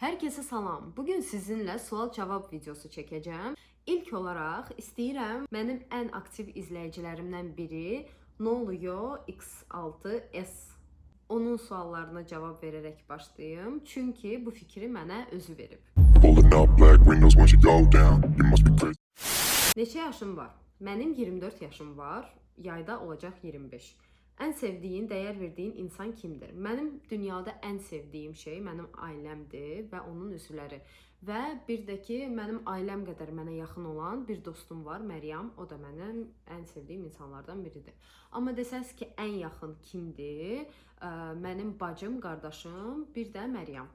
Herkese salam. Bugün sizinle sual-cavab videosu çəkəcəm. İlk olaraq istəyirəm mənim ən aktiv izləyicilərimdən biri nə oluyor X6S onun suallarına cavab verərək başlayım. Çünki bu fikri mənə özü verib. Neçə yaşım var? Mənim 24 yaşım var. Yayda olacaq 25. Ən sevdiyin, dəyər verdiyin insan kimdir? Mənim dünyada ən sevdiyim şey mənim ailəmdir və onun üzvləri. Və bir də ki, mənim ailəm qədər mənə yaxın olan bir dostum var, Məryəm. O da mənim ən sevdiyim insanlardan biridir. Amma desəz ki, ən yaxın kimdir? Mənim bacım, qardaşım, bir də Məryəm.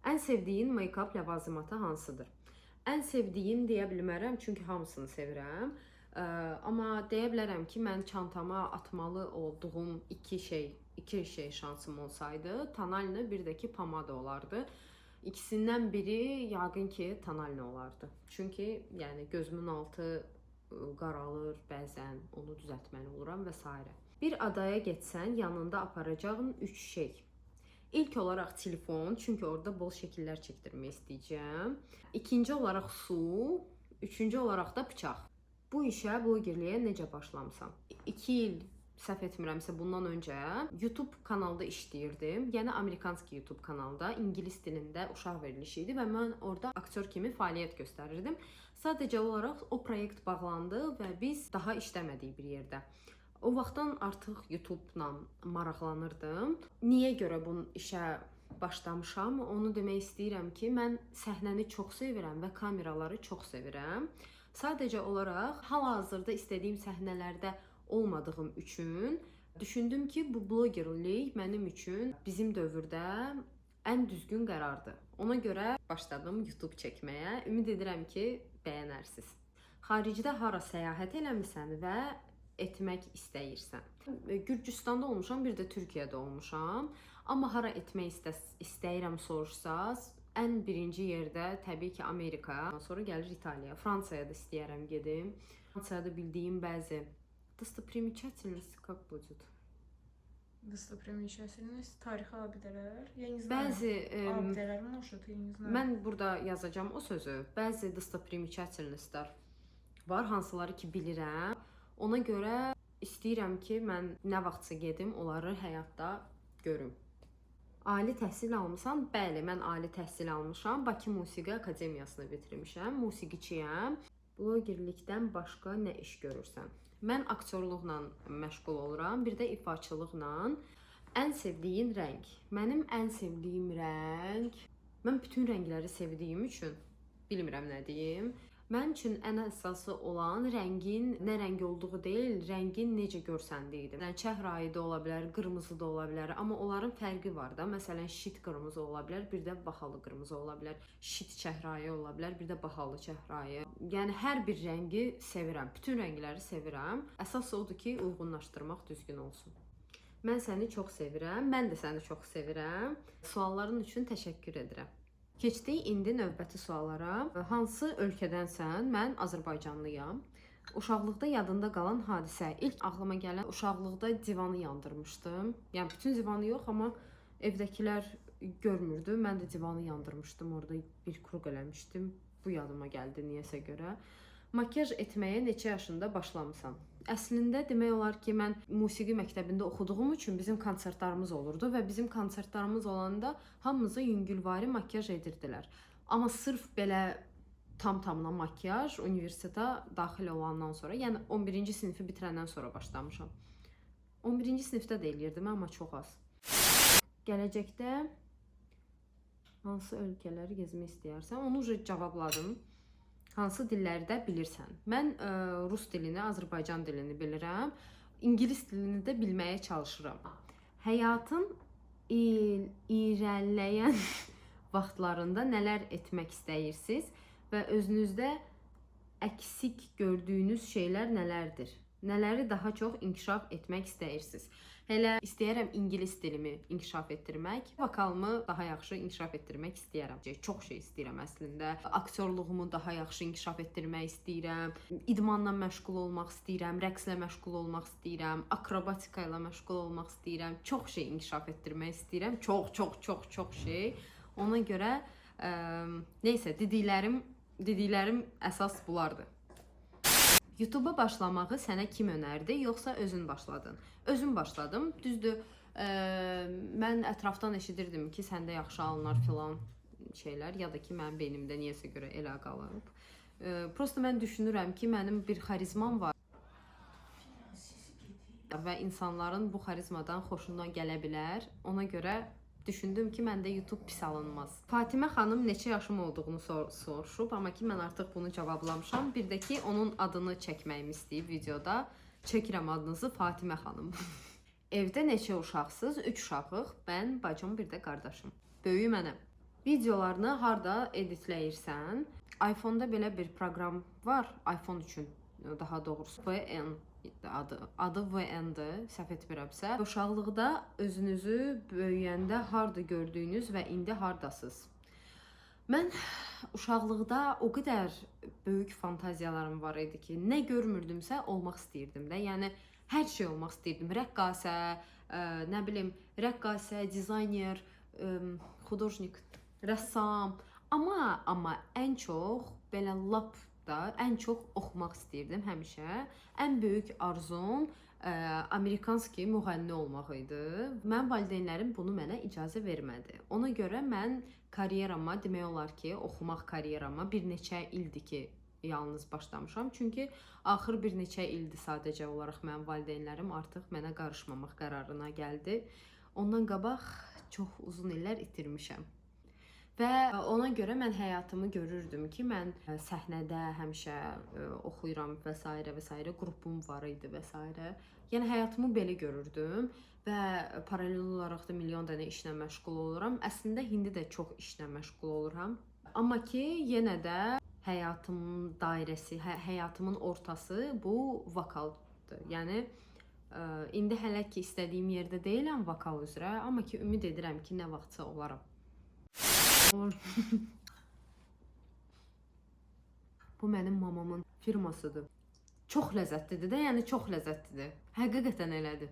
Ən sevdiyin make-up ləvazimatı hansıdır? Ən sevdiyim deyə bilmərəm, çünki hamısını sevirəm. Amma deyə bilərəm ki, mən çantama atmalı olduğum iki şey şansım olsaydı, tonalni, bir də ki, pomada olardı. İkisindən biri yəqin ki, tonalni olardı. Çünki yəni gözümün altı qaralır, bəzən onu düzəltməli oluram və s. Bir adaya getsən, yanında aparacağın 3 şey. İlk olaraq telefon, çünki orada bol şəkillər çəkdirmək istəyəcəm. İkinci olaraq su, üçüncü olaraq da bıçaq. Bu işə, blogerliyə necə başlamısan? 2 il səhv etmirəmsə bundan öncə YouTube kanalda işləyirdim. Yəni Amerikanski YouTube kanalda ingilis dilində uşaq verilişi idi və mən orada aktyor kimi fəaliyyət göstərirdim. Sadəcə olaraq o proyekt bağlandı və biz daha işləmədik bir yerdə. O vaxtdan artıq YouTube-la maraqlanırdım. Niyə görə bu işə başlamışam? Onu demək istəyirəm ki, mən səhnəni çox sevirəm və kameraları çox sevirəm. Sadəcə olaraq hal-hazırda istədiyim səhnələrdə olmadığım üçün düşündüm ki, bu blogerlik mənim üçün bizim dövrdə ən düzgün qərardır. Ona görə başladım YouTube çəkməyə. Ümid edirəm ki, bəyənərsiniz. Xaricdə hara səyahət eləmisən və etmək istəyirsən? Gürcüstanda olmuşam, bir də Türkiyədə olmuşam. Amma hara etmək istəyirəm soruşsaz, ən birinci yerdə təbii ki, Amerika, sonra gəlir İtaliya. Fransaya da istəyirəm gedim. Fransiyada bildiyim bəzi достопримечательности как будет? Достопримечательность, tarixi abidələr, я не знаю. Bəzi Abidələr может, я не знаю. mən burada yazacağam o sözü. Bəzi dostoprimечательностlar var, hansıları ki bilirəm. Ona görə istəyirəm ki, mən nə vaxtsa gedim, onları həyatda görüm. Ali təhsil almısan? Bəli, mən ali təhsil almışam. Bakı Musiqi Akademiyasını bitirmişəm. Musiqiçiyəm. Blogerlikdən başqa nə iş görürsən? Mən aktyorluqla məşğul oluram, bir də ifaçılıqla. Ən sevdiyin rəng? Mənim ən sevdiyim rəng... Mən bütün rəngləri sevdiyim üçün bilmirəm nə deyim. Mənim üçün ən əsası olan rəngin nə rəng olduğu deyil, rəngin necə görsəndiyidir. Yəni çəhrayı da ola bilər, qırmızı da ola bilər, amma onların fərqi var da. Məsələn, şit qırmızı ola bilər, bir də bahalı qırmızı ola bilər. Şit çəhrayı ola bilər, bir də bahalı çəhrayı. Yəni hər bir rəngi sevirəm, bütün rəngləri sevirəm. Əsas odur ki, uyğunlaşdırmaq düzgün olsun. Mən səni çox sevirəm, mən də səni çox sevirəm. Sualların üçün təşəkkür edirəm. Keçdik indi növbəti suallara. Hansı ölkədənsən? Mən Azərbaycanlıyam. Uşaqlıqda yadında qalan hadisə. İlk ağlıma gələn uşaqlıqda divanı yandırmışdım. Yəni bütün divanı yox, amma evdəkilər görmürdü. Mən də divanı yandırmışdım. Orada bir kruq eləmişdim. Bu yadıma gəldi niyəsə görə. Makyaj etməyə neçə yaşında başlamısan? Əslində demək olar ki, mən musiqi məktəbində oxuduğum üçün bizim konsertlarımız olurdu və bizim konsertlarımız olanda hamımıza yüngülvari makyaj edirdilər. Amma sırf belə tam-tamına makyaj universitetə daxil olandan sonra, yəni 11-ci sinifi bitirəndən sonra başlamışam. 11-ci sinifdə də eləyirdim, amma çox az. Gələcəkdə hansı ölkələri gezmək istəyərsən? Onu cavabladım. Hansı dilləri də bilirsən? Mən rus dilini, Azərbaycan dilini bilirəm. İngilis dilini də bilməyə çalışıram. Həyatın irəliləyən vaxtlarında nələr etmək istəyirsiniz və özünüzdə əksik gördüyünüz şeylər nələrdir? Nələri daha çox inkişaf etmək istəyirsiniz? Hələ istəyirəm ingilis dilimi inkişaf etdirmək, vokalımı daha yaxşı inkişaf etdirmək istəyirəm. Çox şey istəyirəm əslində. Aktyorluğumu daha yaxşı inkişaf etdirmək istəyirəm. İdmanla məşğul olmaq istəyirəm, rəqslə məşğul olmaq istəyirəm, akrobatika ilə məşğul olmaq istəyirəm. Çox şey inkişaf etdirmək istəyirəm. Çox şey. Ona görə Neysə, dediklərim əsas bulardır. YouTube-a başlamağı sənə kim önərdi, yoxsa özün başladın? Özüm başladım. Düzdür, mən ətrafdan eşidirdim ki, səndə yaxşı alınır filan şeylər, ya da ki, mənim beynimdə niyəsə görə elə qalıb. Prosta mən düşünürəm ki, mənim bir xarizmam var və insanların bu xarizmadan xoşuna gələ bilər. Ona görə düşündüm ki, məndə YouTube pis alınmaz. Fatimə xanım neçə yaşım olduğunu soruşub, amma ki, mən artıq bunu cavablamışam. Bir də ki, onun adını çəkməyimi istəyib videoda. Çəkirəm adınızı Fatimə xanım. Evdə neçə uşaqsınız? 3 uşağıq. Mən, bacım, bir də qardaşım. Böyüyü mənəm. Videolarını harda editləyirsən? iPhone-da belə bir proqram var. iPhone üçün, daha doğrusu VN adı VN-dir, səhv etmirəmsə. Uşaqlıqda özünüzü böyüyəndə harda gördüyünüz və indi hardasınız? Mən uşaqlıqda o qədər böyük fantaziyalarım var idi ki, nə görmürdümsə olmaq istəyirdim də. Yəni hər şey olmaq istəyirdim. Rəqqasə, nə bilim, rəqqasə, dizayner, xudojnik, rəssam. Amma ən çox belə lap da ən çox oxumaq istəyirdim həmişə. Ən böyük arzum Amerikanski müğənni olmaq idi. Mənim valideynlərim bunu mənə icazə vermədi. Ona görə mən karyerama, demək olar ki, oxumaq karyerama bir neçə ildir ki, yalnız başlamışam. Çünki axır bir neçə ildir sadəcə olaraq mənim valideynlərim artıq mənə qarışmamaq qərarına gəldi. Ondan qabaq çox uzun illər itirmişəm. Və ona görə mən həyatımı görürdüm ki, mən səhnədə həmişə oxuyuram və s. və s. qrupum var idi və s. Yəni həyatımı belə görürdüm və paralel olaraq da milyon dənə işlə məşğul oluram. Əslində indi də çox işlə məşğul oluram. Amma ki, yenə də həyatımın dairəsi, həyatımın ortası bu vokaldır. Yəni indi hələ ki istədiyim yerdə deyiləm vokal üzrə, amma ki ümid edirəm ki, nə vaxtsa olaram. Bu mənim mamamın firmasıdır. Çox ləzzətlidir də, yəni çox ləzzətlidir. Həqiqətən elədir.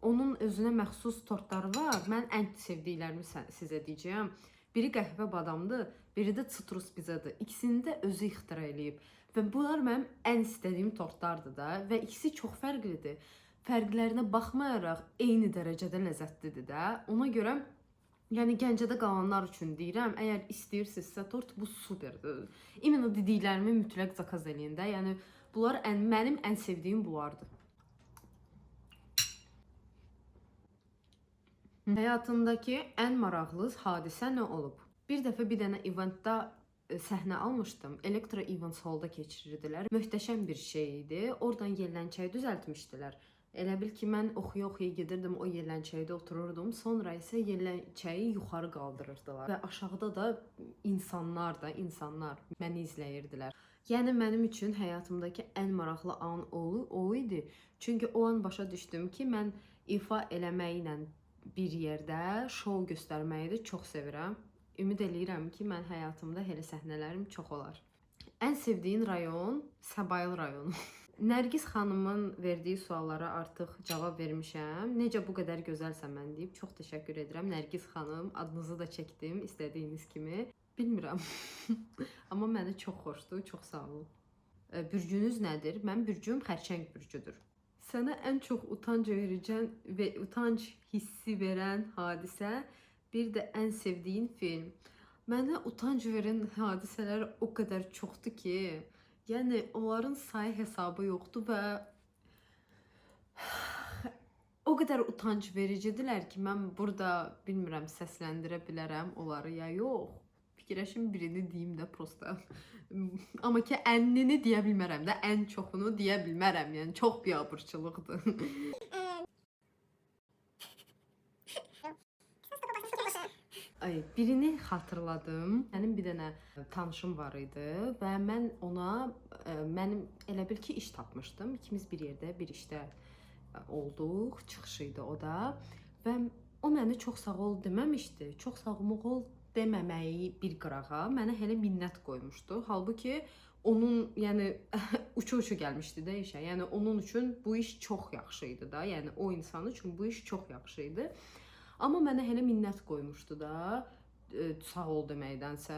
Onun özünə məxsus tortları var. Mən ən sevdiklərimi sizə deyəcəyəm. Biri qəhvə badamdır, biri də sitrus bizadır. İkisini də özü ixtira eləyib. Və bunlar mənim ən istədiyim tortlardır da və ikisi çox fərqlidir. Fərqlərinə baxmayaraq eyni dərəcədə ləzzətlidir də. Ona görə yəni Gəncədə qalanlar üçün deyirəm, əgər istəyirsinizsə tort bu superdir. İmенно dediklərimi mütləq zakaz eləyin də. Yəni bunlar mənim ən sevdiyim bunlardır. Həyatındakı ən maraqlı hadisə nə olub? Bir dəfə bir dənə eventdə səhnə almışdım. Elektro Events Hall-da keçirirdilər. Möhtəşəm bir şey idi. Oradan yerlənçəyi düzəltmişdilər. Elə bil ki, mən oxuya-oxuya gedirdim, o yerlənçəkdə otururdum. Sonra isə yerlənçəyi yuxarı qaldırırdılar. Və aşağıda da insanlar məni izləyirdilər. Yəni mənim üçün həyatımdakı ən maraqlı an o idi. Çünki o an başa düşdüm ki, mən ifa eləməklə bir yerdə şou göstərməyi də çox sevirəm. Ümid eləyirəm ki, mən həyatımda elə səhnələrim çox olar. Ən sevdiyin rayon Səbail rayonu. Nərgiz xanımın verdiyi suallara artıq cavab vermişəm. Necə bu qədər gözəlsən mən deyib. Çox təşəkkür edirəm Nərgiz xanım. Adınızı da çəkdim istədiyiniz kimi. Bilmirəm. Amma məni çox xoşdur. Çox sağ olun. Bürcünüz nədir? Mənim bürcüm xərçəng bürcüdür. Sənə ən çox utanc verəcən və utanc hissi verən hadisə, bir də ən sevdiyin film. Mənə utanc verən hadisələr o qədər çoxdur ki, yəni onların sayı hesabı yoxdur və o qədər utanc vericidirlər ki, mən burada bilmirəm səsləndirə bilərəm onları ya yox. Fikirləşim birini deyim də prosta. Amma ki ənini deyə bilmərəm də, ən çoxunu deyə bilmərəm. Yəni çox biabırçılıqdır. Birini xatırladım. Mənim bir dənə tanışım var idi və mən ona mənim elə bil ki iş tapmışdım. İkimiz bir yerdə bir işdə olduq. Çıxış idi o da və o mənə çox sağ ol deməmişdi. Çox sağ ol deməməyi bir qırağa mənə hələ minnət qoymuşdu. Halbuki onun yəni uçu-uçu gəlmişdi də işə. Yəni onun üçün bu iş çox yaxşı idi da. Yəni o insan üçün bu iş çox yaxşı idi. Amma mənə hələ minnət qoymuşdu da. sağ ol deməkdənsə,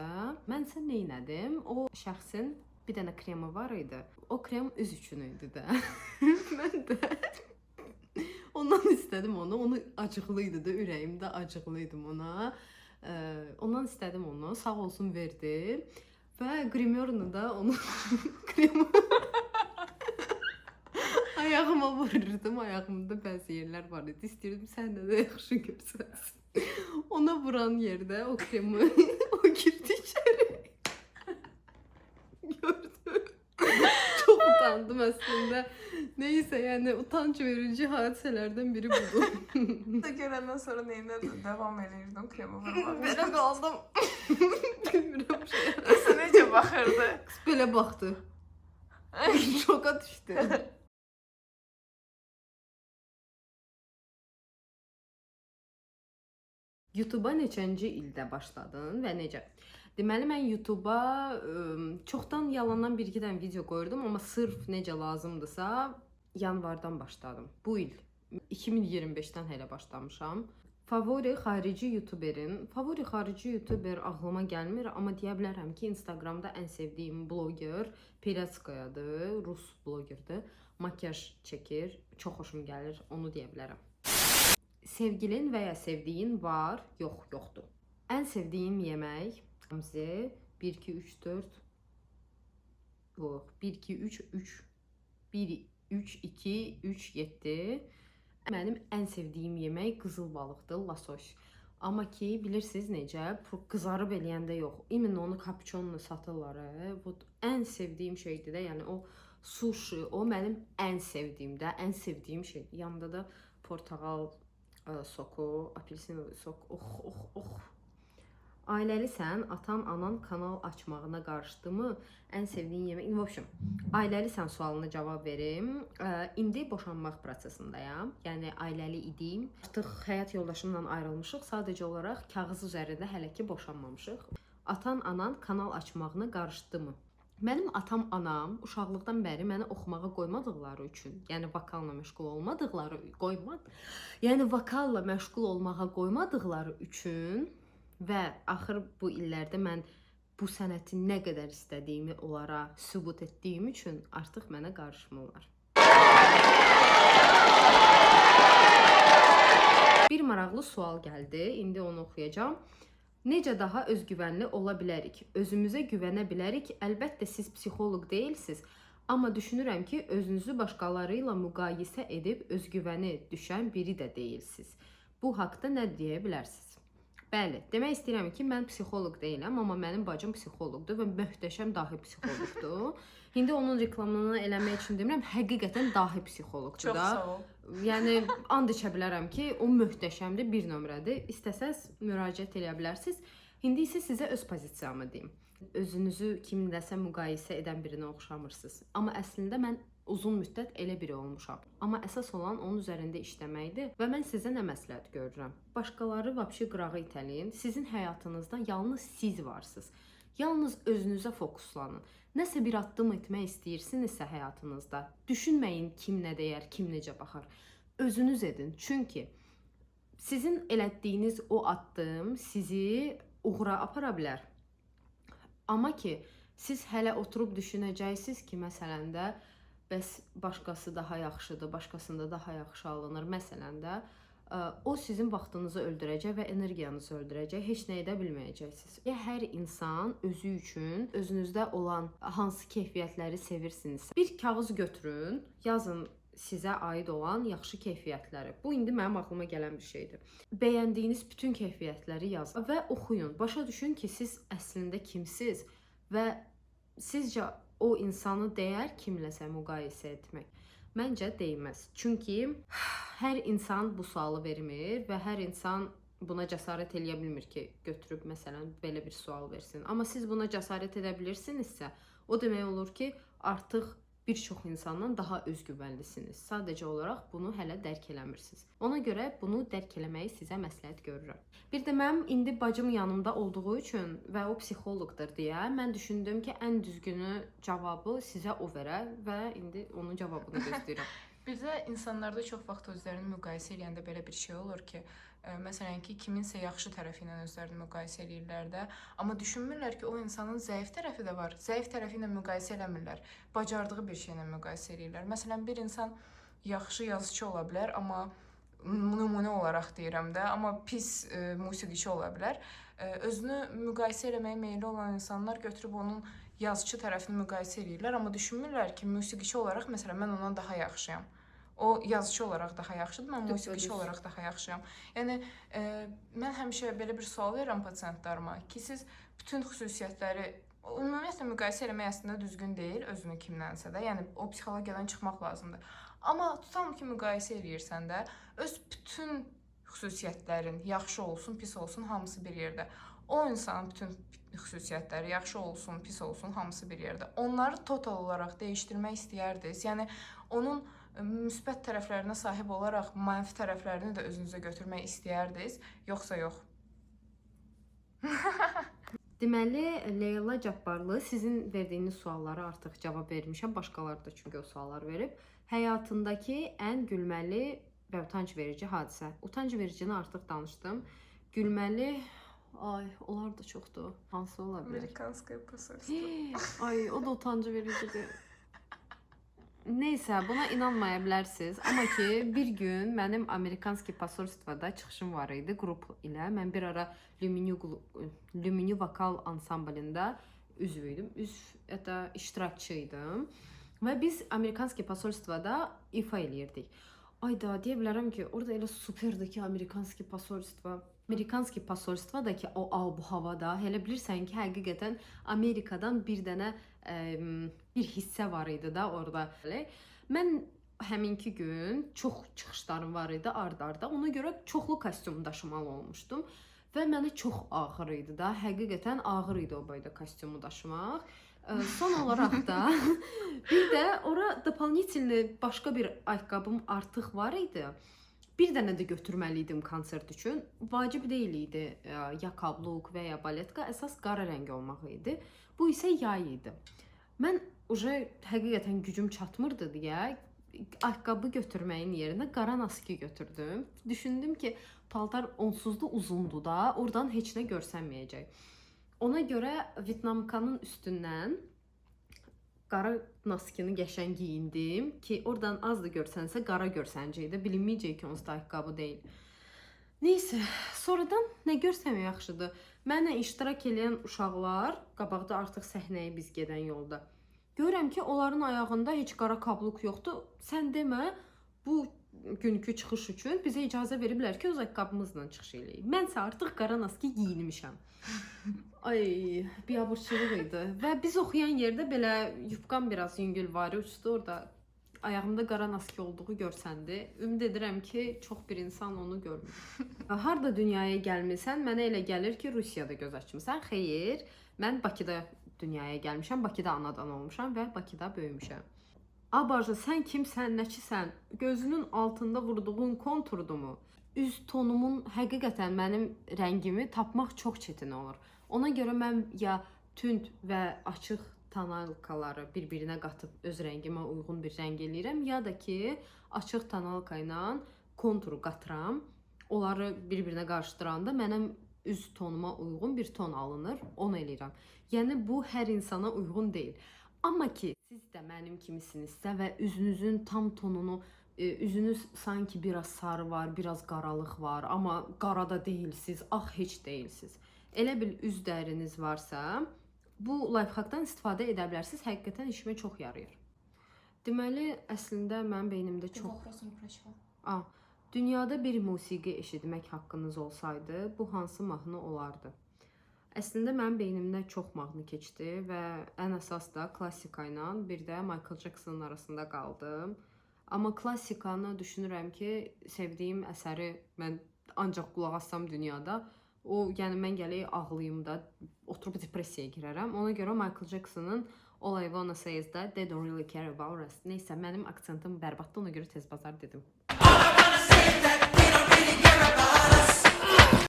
mən sən nə etdim? O şəxsin bir dənə kremi var idi. O krem üz üçün idi də. Mən də ondan istədim onu. Onu acıqlı idi də, ürəyimdə acıqlı idim ona. Ondan istədim onu. Sağ olsun verdi. Və grimyorunu da onu kremi ayağıma vururdum. Ayağımda bəzi yerlər var idi. İstəyirdim səndə də yaxşı görsənsin. Ona vuran yerdə o kremi o girdi içəri. Gördüm. Çox utandım əslində. Neyse, yəni utanç verici hadisələrdən biri budur. Görəndən sonra neyinə devam edirdim kremi vurmağa. Belə qaldım. Bilmirəm şey. Sən necə baxırdı? Belə baxdı. Şoka düşdü. YouTube-a neçənci ildə başladın və necə? Deməli, mən YouTube-a çoxdan yalandan bir-iki dənə video qoyurdum, amma sırf necə lazımdırsa yanvardan başladım. Bu il 2025-dən hələ başlamışam. Favori xarici YouTuber ağlıma gəlmir, amma deyə bilərəm ki, Instagramda ən sevdiyim bloger Peretskayadır, Rus blogerdir. Makyaj çəkir, çox xoşum gəlir, onu deyə bilərəm. Sevgilin və ya sevdiyin var, yoxdur. Ən sevdiyim yemək hamsi 1 2 3 4 yox 1 2 3 3 1 3 2 3 7. Mənim ən sevdiyim yemək qızıl balıqdır, lasoş. Amma ki, bilirsiniz necə, qızarıb eləyəndə yox. İmin onu kapuçonla satırlar. Bu ən sevdiyim şeydir də, yəni o sushi, o mənim ən sevdiyim şeydir. Yanında da portağal soku, apelsin sok. Ailəlisən, atan, anan kanal açmağına qarışdımı? Ən sevdiyin yemək? В общем, ailəlisən sualına cavab verim. İndi boşanmaq prosesindəyəm. Yəni ailəli idim. Artıq həyat yoldaşımla ayrılmışıq. Sadəcə olaraq kağız üzərində hələ ki boşanmamışıq. Atan, anan kanal açmağına qarışdımı? Mənim atam, anam uşaqlıqdan bəri məni oxumağa qoymadıqları üçün, yəni vokalla məşğul olmağa qoymadıqları üçün və axır bu illərdə mən bu sənəti nə qədər istədiyimi onlara sübut etdiyim üçün artıq mənə qarışmırlar. Bir maraqlı sual gəldi, indi onu oxuyacağam. Necə daha özgüvənli ola bilərik? Özümüzə güvənə bilərik. Əlbəttə siz psixoloq deyilsiniz, amma düşünürəm ki, özünüzü başqaları ilə müqayisə edib özgüvəni düşən biri də deyilsiniz. Bu haqqda nə deyə bilərsiniz? Bəli, demək istəyirəm ki, mən psixoloq deyiləm, amma mənim bacım psixoloqdur və möhtəşəm dahi psixoloqdur. İndi onun reklamını eləmək üçün demirəm, həqiqətən dahi psixoloqdur da. Çox sağ ol. Yəni and içə bilərəm ki, o möhtəşəmdir, bir nömrədir. İstəsəz müraciət edə bilərsiniz. İndi isə sizə öz pozisiyamı deyim. Özünüzü kimləsə müqayisə edən birinə oxşamırsınız. Amma əslində mən uzun müddət elə biri olmuşam. Amma əsas olan onun üzərində işləməkdir və mən sizə nə məsləhət görürəm? Başqaları vəbşi qırağı itələyin. Sizin həyatınızda yalnız siz varsınız. Yalnız özünüzə fokuslanın. Nəsə bir addım etmək istəyirsinizsə həyatınızda, düşünməyin kim nə deyər, kim necə baxar. Özünüz edin. Çünki sizin elətdiyiniz o addım sizi uğura apara bilər. Amma ki, siz hələ oturub düşünəcəksiniz ki, məsələn də, bəs başqası daha yaxşıdır, başqasında daha yaxşı alınır. Məsələn də, o sizin vaxtınızı öldürəcək və energiyanızı öldürəcək, heç nə edə bilməyəcəksiniz. Hər insan özü üçün özünüzdə olan hansı keyfiyyətləri sevirsinizsə, bir kağız götürün, yazın sizə aid olan yaxşı keyfiyyətləri. Bu indi mənim ağlıma gələn bir şeydir. Bəyəndiyiniz bütün keyfiyyətləri yazın və oxuyun. Başa düşün ki, siz əslində kimsiz və sizcə o insanı dəyər kimləsə müqayisə etmək? Məncə deyməz. Çünki hər insan bu sualı vermir və hər insan buna cəsarət eləyə bilmir ki, götürüb məsələn belə bir sual versin. Amma siz buna cəsarət edə bilirsinizsə, o demək olur ki, artıq bir çox insandan daha özgüvənlisiniz. Sadəcə olaraq bunu hələ dərk eləmirsiniz. Ona görə bunu dərk eləməyi sizə məsləhət görürəm. Bir də mənim indi bacım yanımda olduğu üçün və o psixoloqdur deyə mən düşündüm ki, ən düzgünü cavabı sizə o verə və indi onun cavabını gözləyirəm. Bir də insanlarda çox vaxt özlərini müqayisə edəndə belə bir şey olur ki, məsələn ki, kiminsə yaxşı tərəfi ilə özlərini müqayisə edirlər də, amma düşünmürlər ki, o insanın zəif tərəfi də var. Zəif tərəfi ilə müqayisə eləmirlər, bacardığı bir şeylə müqayisə edirlər. Məsələn, bir insan yaxşı yazıçı ola bilər, amma nümunə olaraq deyirəm də, amma pis musiqiçi ola bilər. Özünü müqayisə eləməyə meyilli olan insanlar götürüb onun yazıçı tərəfini müqayisə edirlər, amma düşünmürlər ki, musiqiçi olaraq məsələn mən ondan daha yaxşıyam. O yazıçı olaraq daha yaxşıdır, mən musiqiçi olaraq daha yaxşıyam. Yəni mən həmişə belə bir sual verirəm pasientlərimə ki, siz bütün xüsusiyyətləri ümumiyyətlə müqayisə eləmək əslində düzgün deyil özünü kimlənsə də. Yəni o psixologiyadan çıxmaq lazımdır. Amma tutalım ki, müqayisə eləyirsən də öz bütün xüsusiyyətlərin yaxşı olsun, pis olsun, hamısı bir yerdə. O insanın bütün xüsusiyyətləri yaxşı olsun, pis olsun, hamısı bir yerdə. Onları total olaraq dəyişdirmək istəyərdiniz. Yəni onun müsbət tərəflərinə sahib olaraq mənfi tərəflərini də özünüzə götürmək istəyərdiniz, yoxsa yox? Deməli, Leyla Cabbarlı sizin verdiyiniz suallara artıq cavab vermişəm. Başqaları da çünki o suallar verib. Həyatındakı ən gülməli və utanc verici hadisə. Utanc vericini artıq danışdım. Gülməli, ay, onlar da çoxdur. Hansı ola bilər? Amerikanskaya posolstvo. Ay, o da utancı vericidir. Neysə, buna inanmaya bilərsiniz. Amma ki, bir gün mənim Amerikanski posolstvada çıxışım var idi qrup ilə. Mən bir ara Lumini vokal ansamblində üzv idim. İştirakçı idim. Və biz Amerikanski posolstvada ifa eləyirdik. Ayda, deyə bilərəm ki, orada elə superdir ki, Amerikanski posolstva. Amerikanski posolstvadakı o bu havada, elə bilirsən ki, həqiqətən Amerikadan bir dənə bir hissə var idi da orada. Mən həminki gün çox çıxışlarım var idi ard-arda. Ona görə çoxlu kostyum daşımalı olmuşdum və mənə çox ağır idi da. Həqiqətən ağır idi o boyda kostyumu daşımaq. Son olaraq da bir də ora doполнительный başqa bir ayaqqabım artıq var idi. Bir dənə də götürməli idim konsert üçün. Vacib deyil idi ya kabluk və ya baletka, əsas qara rəng olmaq idi. Bu isə yay idi. Mən həqiqətən gücüm çatmırdı deyə ayaqqabı götürməyin yerinə qara naski götürdüm. Düşündüm ki, paltar onsuz da uzundur da, oradan heç nə görsənməyəcək. Ona görə Vietnamkanın üstündən qara naskini qəşəng giyindim ki, oradan az da görsənsə qara görsəncəkdə, bilinməyəcək ki, onsuz da ayaqqabı deyil. Neysə, sonradan nə görsəm yaxşıdır. Mənlə iştirak edən uşaqlar, qabaqda artıq səhnəyə biz gedən yolda. Görürəm ki, onların ayağında heç qara kabluk yoxdur. Sən demə, bu günkü çıxış üçün bizə icazə veriblər ki, öz ayaqqabımızla çıxış eləyik. Mənsə artıq qara naski giyinmişəm. Ay, biabırçılıq idi. Və biz oxuyan yerdə belə yubqam biraz yüngül var, uçdu orada. Ayağımda qara naski olduğu görsəndi. Ümid edirəm ki, çox bir insan onu görmür. Harda dünyaya gəlmirsən, mənə elə gəlir ki, Rusiyada göz açmısan. Xeyr, mən Bakıda dünyaya gəlmişəm, Bakıda anadan olmuşam və Bakıda böyümüşəm. Abarca, sən kimsən, nəçisən? Gözünün altında vurduğun konturdumu? Üz tonumun həqiqətən mənim rəngimi tapmaq çox çətin olur. Ona görə mən ya tünd və açıq tonalkaları bir-birinə qatıb öz rəngimə uyğun bir rəng eləyirəm, ya da ki, açıq tonalka ilə konturu qatıram. Onları bir-birinə qarışdıranda mənim üz tonuma uyğun bir ton alınır, onu eləyirəm. Yəni bu hər insana uyğun deyil. Amma ki, siz də mənim kimisinizsə və üzünüzün tam tonunu, üzünüz sanki biraz sarı var, biraz qaralıq var, amma qara da deyilsiz, heç deyilsiz. Elə bil üz dəriniz varsa, bu lifehackdan istifadə edə bilərsiniz. Həqiqətən işimə çox yarayır. Deməli, əslində mənim beynimdə çox... Dünyada bir musiqi eşitmək haqqınız olsaydı, bu hansı mahnı olardı? Əslində mənim beynimdə çox mahnı keçdi və ən əsas da klassika ilə bir də Michael Jackson'ın arasında qaldım. Amma klassikanı düşünürəm ki, sevdiyim əsəri mən ancaq qulaq assam dünyada, yəni mən gələk ağlayım da, oturub depressiyaya girərəm. Ona görə Michael Jackson'ın All I Wanna Say Is That They Don't Really Care About Us. Neysə, mənim aksentim bərbaddır, ona görə tez bazar dedim.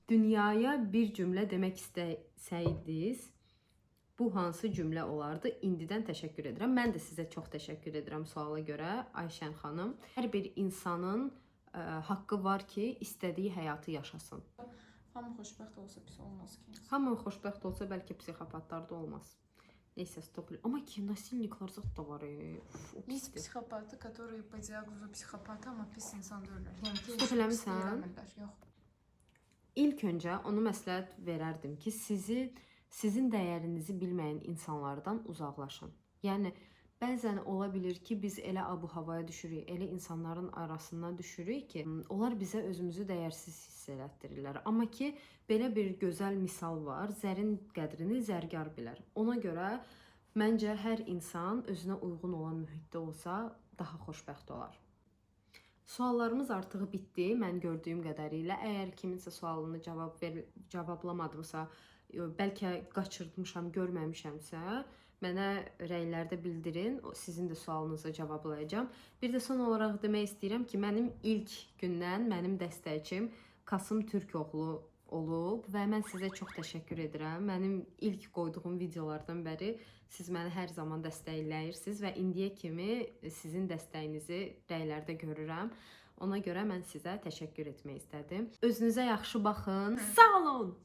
Dünyaya bir cümlə demək istəsəydiniz, bu hansı cümlə olardı? İndidən təşəkkür edirəm. Mən də sizə çox təşəkkür edirəm suala görə, Ayşən xanım. Hər bir insanın haqqı var ki, istədiyi həyatı yaşasın. Hamı xoşbəxt olsa pis olmaz ki. Hamı xoşbəxt olsa bəlkə psixopatlar da olmaz. Neyse, stop. Amma ki, nasilniklar zat da var. Есть психопаты, которые по диагнозу психопата, amma pis insan deyirlər. Yəni ki, Stop eləmisən? Yox. İlk öncə onu məsləhət verərdim ki, sizin dəyərinizi bilməyən insanlardan uzaqlaşın. Yəni bəzən ola bilir ki, biz elə abu-havaya düşürük, elə insanların arasına düşürük ki, onlar bizə özümüzü dəyərsiz hiss elətdirirlər. Amma ki, belə bir gözəl misal var. Zərin qədrini zərgar bilər. Ona görə məncə hər insan özünə uyğun olan mühitdə olsa daha xoşbəxt olar. Suallarımız artıq bitdi. Mən gördüyüm qədərilə, əgər kiminsə sualını cavablamadımsa, bəlkə qaçırtmışam, görməmişəmsə, mənə rəylərdə bildirin. Sizin də sualınızı cavablayacağam. Bir də son olaraq demək istəyirəm ki, mənim ilk gündən mənim dəstəkçim Kasım Türkoğlu olub və mən sizə çox təşəkkür edirəm. Mənim ilk qoyduğum videolardan bəri siz məni hər zaman dəstəkləyirsiniz və indiyə kimi sizin dəstəyinizi rəylərdə görürəm. Ona görə mən sizə təşəkkür etmək istədim. Özünüzə yaxşı baxın. Sağ olun.